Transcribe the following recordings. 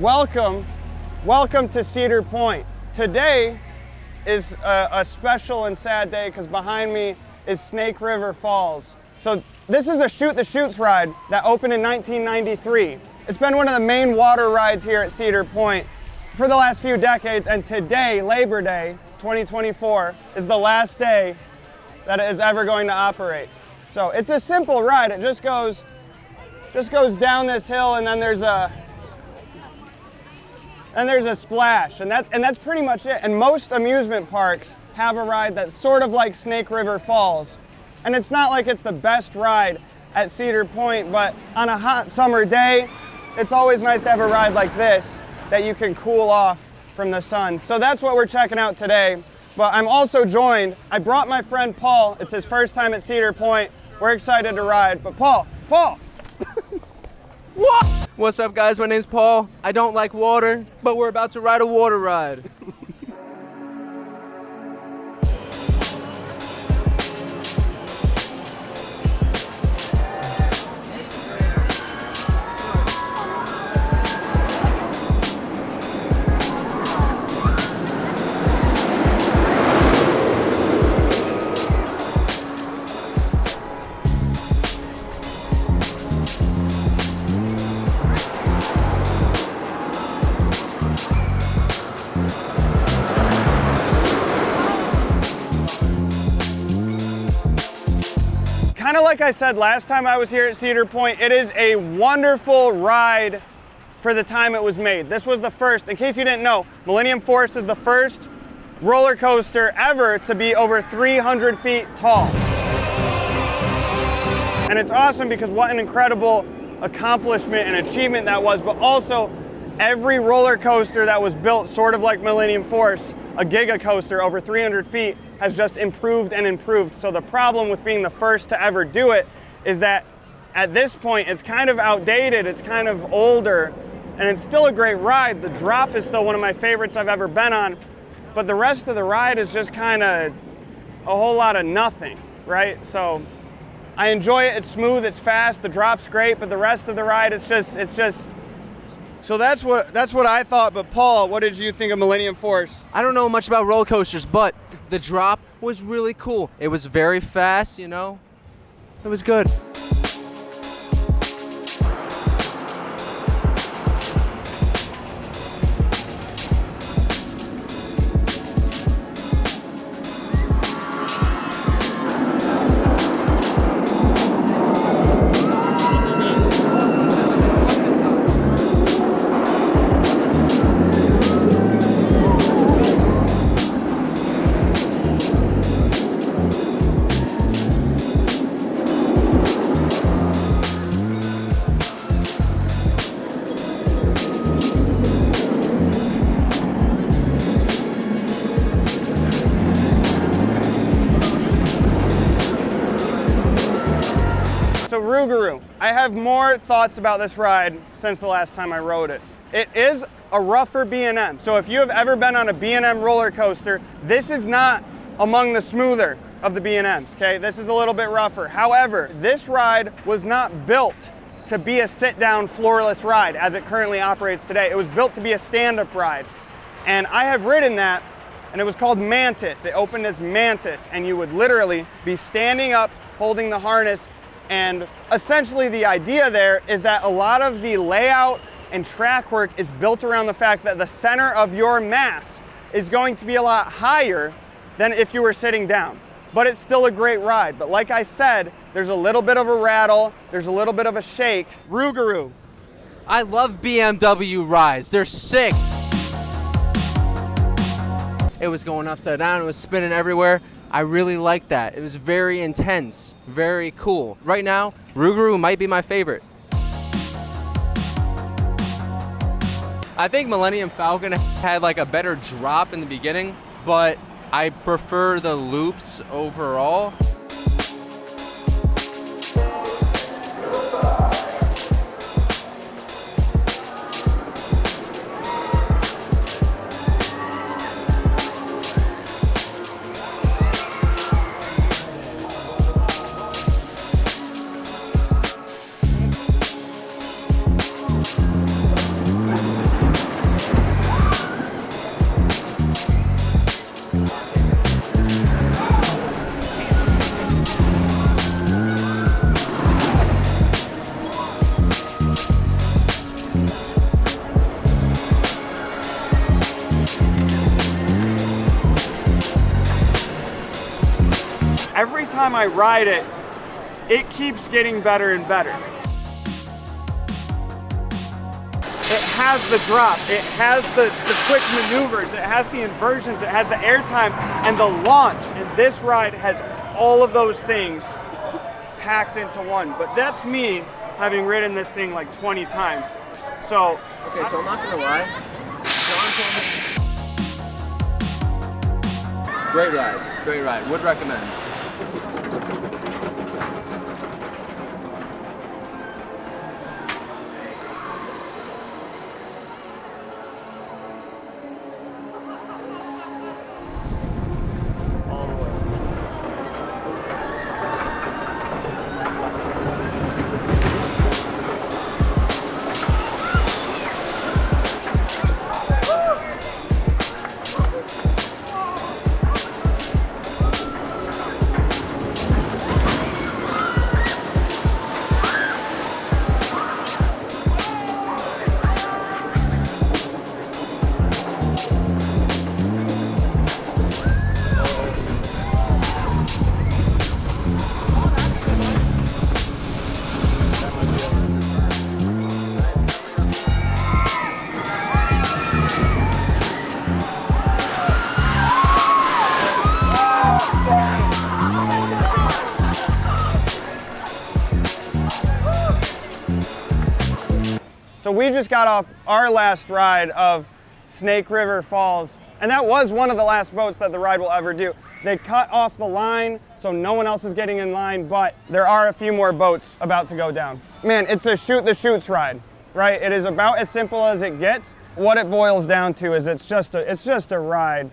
Welcome to Cedar Point. Today is a special and sad day because behind me is Snake River Falls. So this is a Shoot the Chutes ride that opened in 1993. It's been one of the main water rides here at Cedar Point for the last few decades, and today, Labor Day 2024, is the last day that it is ever going to operate. So it's a simple ride. It just goes down this hill, and then there's a splash, and that's pretty much it. And most amusement parks have a ride that's sort of like Snake River Falls. And it's not like it's the best ride at Cedar Point, but on a hot summer day, it's always nice to have a ride like this that you can cool off from the sun. So that's what we're checking out today. But I'm also joined, I brought my friend Paul. It's his first time at Cedar Point. We're excited to ride, but Paul! What? What's up, guys? My name's Paul. I don't like water, but we're about to ride a water ride. Kind of like I said last time I was here at Cedar Point, it is a wonderful ride for the time it was made. This was the first, in case you didn't know, Millennium Force is the first roller coaster ever to be over 300 feet tall. And it's awesome because what an incredible accomplishment and achievement that was, but also every roller coaster that was built sort of like Millennium Force, a giga coaster over 300 feet, has just improved and improved. So the problem with being the first to ever do it is that at this point it's kind of outdated, it's kind of older, and it's still a great ride. The drop is still one of my favorites I've ever been on, but the rest of the ride is just kind of a whole lot of nothing, right? So I enjoy it, it's smooth, it's fast, the drop's great, but the rest of the ride, it's just. So that's what I thought, but Paul, what did you think of Millennium Force? I don't know much about roller coasters, but the drop was really cool. It was very fast, you know? It was good. So Rugaru, I have more thoughts about this ride since the last time I rode it. It is a rougher B&M. So if you have ever been on a B&M roller coaster, this is not among the smoother of the B&Ms, okay? This is a little bit rougher. However, this ride was not built to be a sit-down floorless ride as it currently operates today. It was built to be a stand-up ride. And I have ridden that, and it was called Mantis. It opened as Mantis, and you would literally be standing up, holding the harness. And essentially the idea there is that a lot of the layout and track work is built around the fact that the center of your mass is going to be a lot higher than if you were sitting down. But it's still a great ride. But like I said, there's a little bit of a rattle, there's a little bit of a shake. Rugaru. I love BMW rides. They're sick. It was going upside down, it was spinning everywhere. I really liked that. It was very intense, very cool. Right now, Rugaru might be my favorite. I think Millennium Falcon had like a better drop in the beginning, but I prefer the loops overall. time I ride it, it keeps getting better and better. It has the drop, it has the quick maneuvers, it has the inversions, it has the airtime and the launch. And this ride has all of those things packed into one. But that's me having ridden this thing like 20 times. So, okay, so I'm not gonna lie. Great ride, would recommend. So we just got off our last ride of Snake River Falls, and that was one of the last boats that the ride will ever do. They cut off the line, so no one else is getting in line, but there are a few more boats about to go down. Man, it's a shoot the chutes ride, right? It is about as simple as it gets. What it boils down to is it's just a ride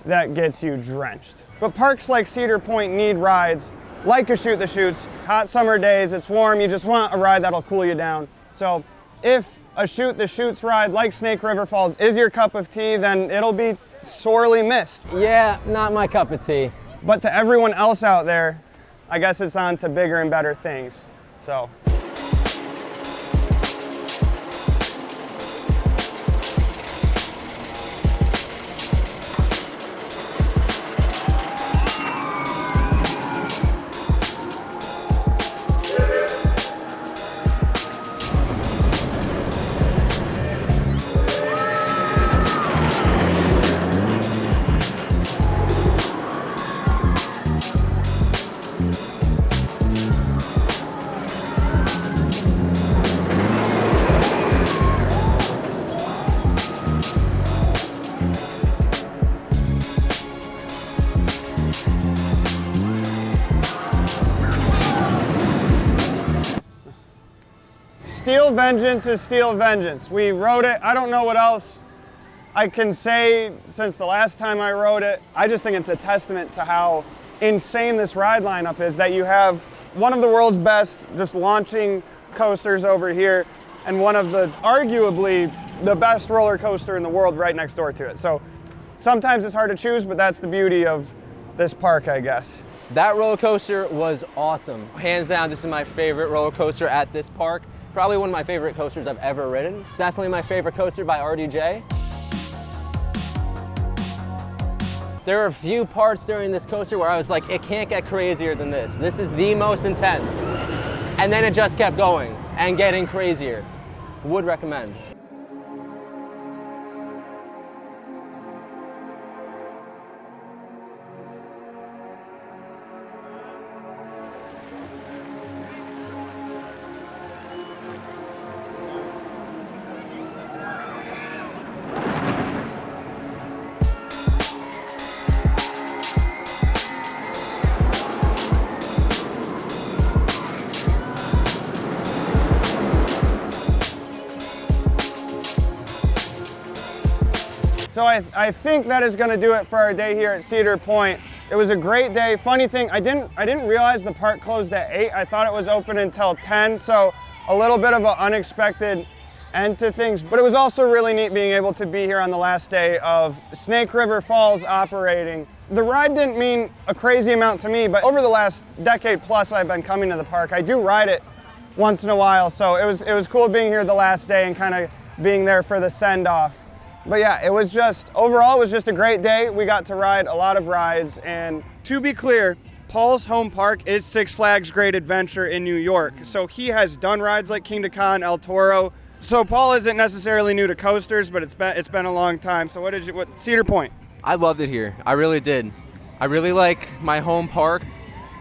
that gets you drenched. But parks like Cedar Point need rides like a shoot the chutes. Hot summer days, it's warm, you just want a ride that'll cool you down. So if a shoot the chutes ride like Snake River Falls is your cup of tea, then it'll be sorely missed. Yeah, not my cup of tea. But to everyone else out there, I guess it's on to bigger and better things. So. Steel vengeance is steel vengeance. We rode it. I don't know what else I can say since the last time I rode it. I just think it's a testament to how insane this ride lineup is, that you have one of the world's best just launching coasters over here and one of the arguably the best roller coaster in the world right next door to it. So sometimes it's hard to choose, but that's the beauty of this park, I guess. That roller coaster was awesome. Hands down, this is my favorite roller coaster at this park. Probably one of my favorite coasters I've ever ridden. Definitely my favorite coaster by RDJ. There are a few parts during this coaster where I was like, it can't get crazier than this. This is the most intense. And then it just kept going and getting crazier. Would recommend. So I think that is going to do it for our day here at Cedar Point. It was a great day. Funny thing, I didn't realize the park closed at 8. I thought it was open until 10, so a little bit of an unexpected end to things. But it was also really neat being able to be here on the last day of Snake River Falls operating. The ride didn't mean a crazy amount to me, but over the last decade plus I've been coming to the park. I do ride it once in a while, so it was cool being here the last day and kind of being there for the send-off. But yeah, it was just, overall it was just a great day. We got to ride a lot of rides, and to be clear, Paul's home park is Six Flags Great Adventure in New York. So he has done rides like King Kong, El Toro. So Paul isn't necessarily new to coasters, but it's been a long time. So what Cedar Point? I loved it here. I really did. I really like my home park,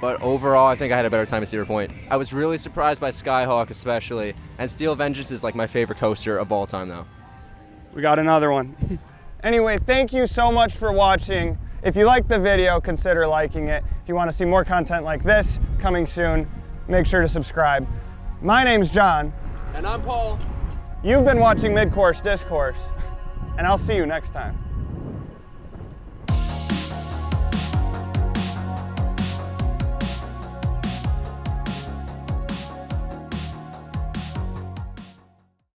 but overall I think I had a better time at Cedar Point. I was really surprised by Skyhawk especially, and Steel Vengeance is like my favorite coaster of all time though. We got another one. Anyway, thank you so much for watching. If you liked the video, consider liking it. If you want to see more content like this coming soon, make sure to subscribe. My name's John. And I'm Paul. You've been watching Mid-Course Discourse, and I'll see you next time.